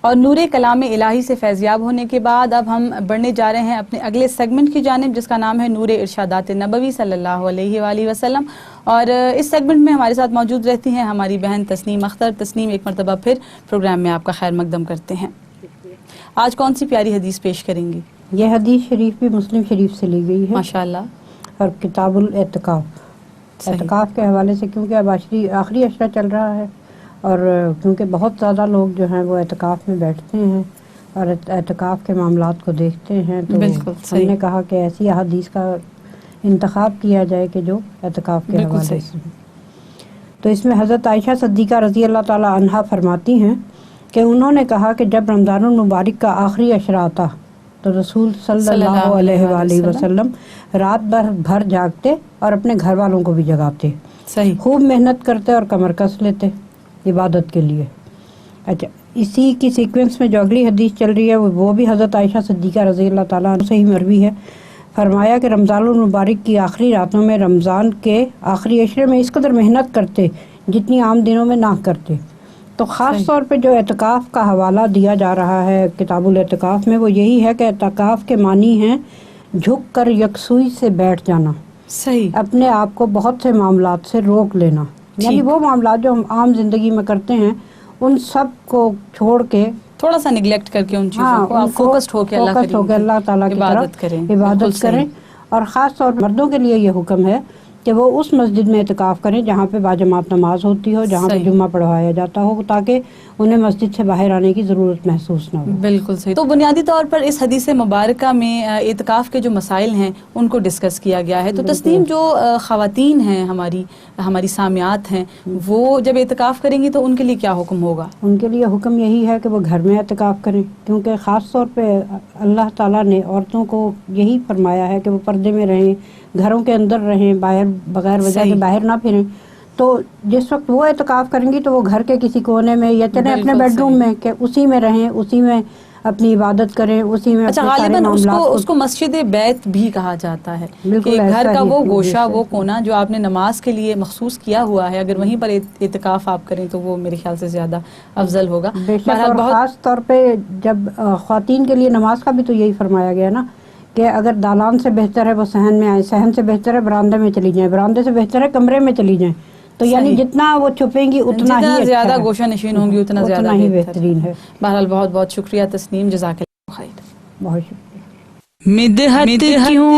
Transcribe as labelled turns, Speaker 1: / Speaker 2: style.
Speaker 1: اور نور کلام الہی سے فیضیاب ہونے کے بعد اب ہم بڑھنے جا رہے ہیں اپنے اگلے سیگمنٹ کی جانب، جس کا نام ہے نور ارشادات نبوی صلی اللہ علیہ وآلہ وسلم. اور اس سیگمنٹ میں ہمارے ساتھ موجود رہتی ہیں ہماری بہن تسنیم اختر. تسنیم، ایک مرتبہ پھر پروگرام میں آپ کا خیر مقدم کرتے ہیں. آج کون سی پیاری حدیث پیش کریں گی؟
Speaker 2: یہ حدیث شریف بھی مسلم شریف سے لی گئی ہے
Speaker 1: ماشاءاللہ.
Speaker 2: اور کتاب الاعتکاف، اعتکاف کے حوالے سے، کیونکہ اب آخری عشرہ چل رہا ہے اور کیونکہ بہت زیادہ لوگ جو ہیں وہ اعتکاف میں بیٹھتے ہیں اور اعتکاف کے معاملات کو دیکھتے ہیں، تو ہم نے کہا کہ ایسی احادیث کا انتخاب کیا جائے کہ جو اعتکاف کے حوالے سے. تو اس میں حضرت عائشہ صدیقہ رضی اللہ تعالی عنہا فرماتی ہیں کہ انہوں نے کہا کہ جب رمضان المبارک کا آخری عشرہ آتا تو رسول صلی اللہ علیہ وآلہ وسلم رات بھر جاگتے اور اپنے گھر والوں کو بھی جگاتے، خوب محنت کرتے اور کمر کس لیتے عبادت کے لیے. اچھا، اسی کی سیکوینس میں جو اگلی حدیث چل رہی ہے وہ بھی حضرت عائشہ صدیقہ رضی اللہ تعالیٰ عنہ سے ہی مروی ہے. فرمایا کہ رمضان المبارک کی آخری راتوں میں رمضان کے آخری عشرے میں اس قدر محنت کرتے جتنی عام دنوں میں نہ کرتے. تو خاص طور پہ جو اعتکاف کا حوالہ دیا جا رہا ہے کتاب الاعتکاف میں، وہ یہی ہے کہ اعتکاف کے معنی ہیں جھک کر یکسوئی سے بیٹھ جانا، اپنے آپ کو بہت سے معاملات سے روک لینا. یعنی وہ معاملات جو ہم عام زندگی میں کرتے ہیں ان سب کو چھوڑ کے،
Speaker 1: تھوڑا سا نگلیکٹ کر کے ان چیزوں کو فوکسڈ ہو کے
Speaker 2: اللہ تعالیٰ کی طرف عبادت کریں. اور خاص طور پر مردوں کے لیے یہ حکم ہے کہ وہ اس مسجد میں اعتکاف کریں جہاں پہ باجماعت نماز ہوتی ہو، جہاں پہ جمعہ پڑھوایا جاتا ہو، تاکہ انہیں مسجد سے باہر آنے کی ضرورت محسوس نہ ہو.
Speaker 1: بالکل صحیح. تو بنیادی طور پر اس حدیث مبارکہ میں اعتکاف کے جو مسائل ہیں ان کو ڈسکس کیا گیا ہے. تو تسنیم، جو خواتین ہیں ہماری سامعات ہیں، وہ جب اعتکاف کریں گی تو ان کے لیے کیا حکم ہوگا؟
Speaker 2: ان کے لیے حکم یہی ہے کہ وہ گھر میں اعتکاف کریں، کیونکہ خاص طور پہ اللہ تعالیٰ نے عورتوں کو یہی فرمایا ہے کہ وہ پردے میں رہیں، گھروں کے اندر رہیں، باہر بغیر وجہ کے باہر نہ پھریں. تو جس وقت وہ اعتکاف کریں گی تو وہ گھر کے کسی کونے میں یا چلیں اپنے بیڈ روم میں کہ اسی میں رہیں، اسی میں اپنی عبادت کریں، اسی میں.
Speaker 1: اچھا، غالباً اس کو مسجد بیت بھی کہا جاتا ہے کہ گھر کا وہ گوشہ، وہ کونا جو آپ نے نماز کے لیے مخصوص کیا ہوا ہے، اگر وہیں پر اعتکاف آپ کریں تو وہ میرے خیال سے زیادہ افضل ہوگا.
Speaker 2: اور خاص طور پہ جب خواتین کے لیے نماز کا بھی تو یہی فرمایا گیا نا کہ اگر دالان سے بہتر ہے وہ صحن میں آئیں، صحن سے بہتر ہے برآمدے میں چلی جائیں، برآمدے سے بہتر ہے کمرے میں چلی جائیں. تو یعنی جتنا وہ چھپیں گی اتنا ہی
Speaker 1: زیادہ گوشہ نشین ہوں گی، اتنا زیادہ
Speaker 2: ہی بہترین ہے.
Speaker 1: بہرحال بہت بہت شکریہ تسنیم، جزاک اللہ خیر.
Speaker 2: بہت شکریہ.
Speaker 1: مدحت کیوں